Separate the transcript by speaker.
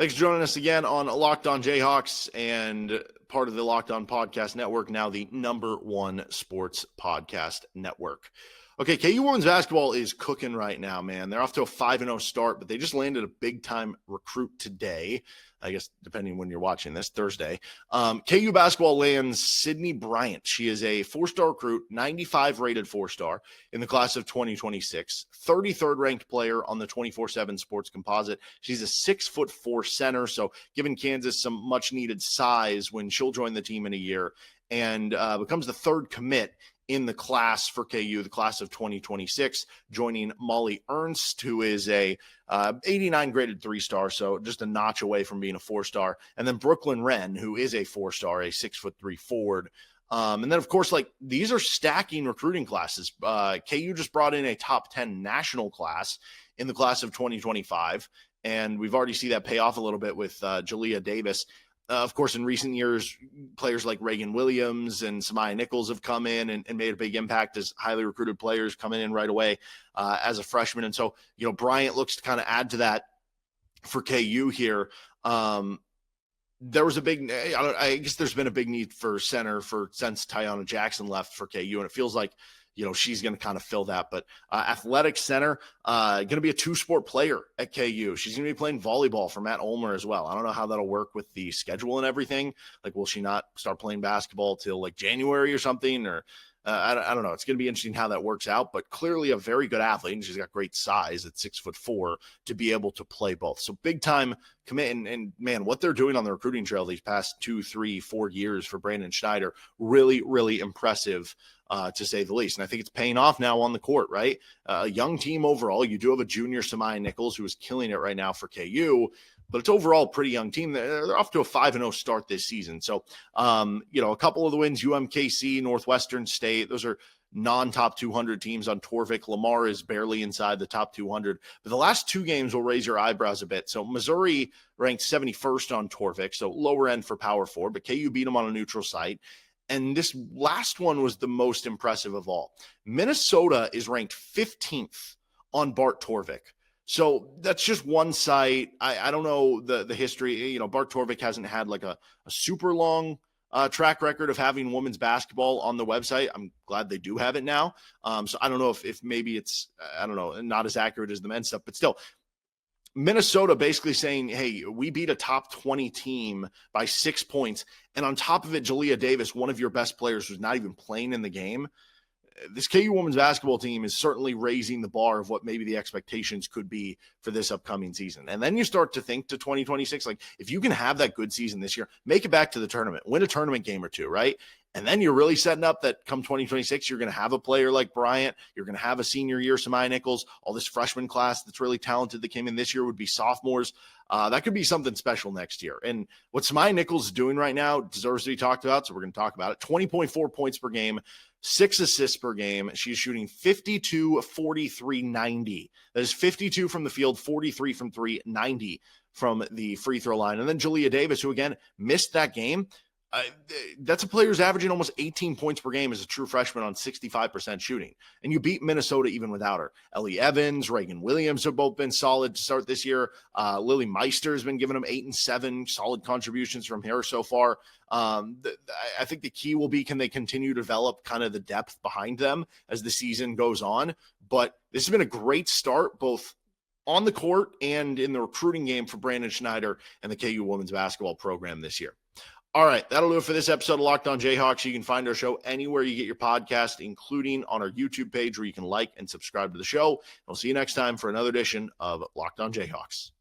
Speaker 1: Thanks for joining us again on Locked On Jayhawks and part of the Locked On Podcast Network, now the #1 sports podcast network. Okay, KU women's basketball is cooking right now, man. They're off to a 5-0 start, but they just landed a big-time recruit today. I guess depending when you're watching this, Thursday. KU basketball lands Cydnee Bryant. She is a 4-star recruit, 95 rated 4-star in the class of 2026, 33rd ranked player on the 24/7 Sports Composite. She's a 6'4" center, so giving Kansas some much needed size when she'll join the team in a year, and becomes the third commit in the class for KU, the class of 2026, joining Molly Ernst, who is a 89 graded 3-star, so just a notch away from being a 4-star. And then Brooklyn Wren, who is a 4-star, a 6'3" forward. And then, of course, these are stacking recruiting classes. KU just brought in a top 10 national class in the class of 2025, and we've already seen that pay off a little bit with Jalea Davis. Of course, in recent years, players like Reagan Williams and Samaya Nichols have come in and made a big impact as highly recruited players coming in right away as a freshman. And so, Bryant looks to kind of add to that for KU here. There was a big, I guess there's been a big need for center since Tiana Jackson left for KU. And it feels like, she's going to kind of fill that. But athletic center, going to be a 2-sport player at KU. She's going to be playing volleyball for Matt Ulmer as well. I don't know how that'll work with the schedule and everything. Will she not start playing basketball till January or something? Or I don't know. It's going to be interesting how that works out. But clearly a very good athlete, and she's got great size at 6'4" to be able to play both. So big time commit. And man, what they're doing on the recruiting trail these past 2, 3, 4 years for Brandon Schneider, really, really impressive. To say the least. And I think it's paying off now on the court, right? A young team overall. You do have a junior, Samaya Nichols, who is killing it right now for KU, but it's overall a pretty young team. They're off to a 5-0 start this season. So, a couple of the wins, UMKC, Northwestern State, those are non-top 200 teams on Torvik. Lamar is barely inside the top 200. But the last 2 games will raise your eyebrows a bit. So Missouri ranked 71st on Torvik, so lower end for Power 4, but KU beat them on a neutral site. And this last one was the most impressive of all. Minnesota is ranked 15th on Bart Torvik. So that's just one site. I don't know the history. Bart Torvik hasn't had a super long track record of having women's basketball on the website. I'm glad they do have it now. So I don't know if maybe it's, not as accurate as the men's stuff, but still. Minnesota basically saying, hey, we beat a top 20 team by 6 points. And on top of it, Jalea Davis, one of your best players who's not even playing in the game. This KU women's basketball team is certainly raising the bar of what maybe the expectations could be for this upcoming season. And then you start to think to 2026, if you can have that good season this year, make it back to the tournament, win a tournament game or 2, right? And then you're really setting up that come 2026, you're going to have a player like Bryant. You're going to have a senior year, Samaya Nichols. All this freshman class that's really talented that came in this year would be sophomores. That could be something special next year. And what Samaya Nichols is doing right now deserves to be talked about, so we're going to talk about it. 20.4 points per game, 6 assists per game. She's shooting 52, 43, 90. That is 52 from the field, 43 from 3, 90 from the free throw line. And then Jalea Davis, who again missed that game. That's a player who's averaging almost 18 points per game as a true freshman on 65% shooting. And you beat Minnesota even without her. Ellie Evans, Reagan Williams have both been solid to start this year. Lily Meister has been giving them 8 and 7 solid contributions from her so far. I think the key will be, can they continue to develop kind of the depth behind them as the season goes on? But this has been a great start, both on the court and in the recruiting game for Brandon Schneider and the KU women's basketball program this year. All right, that'll do it for this episode of Locked On Jayhawks. You can find our show anywhere you get your podcast, including on our YouTube page where you can like and subscribe to the show. We'll see you next time for another edition of Locked On Jayhawks.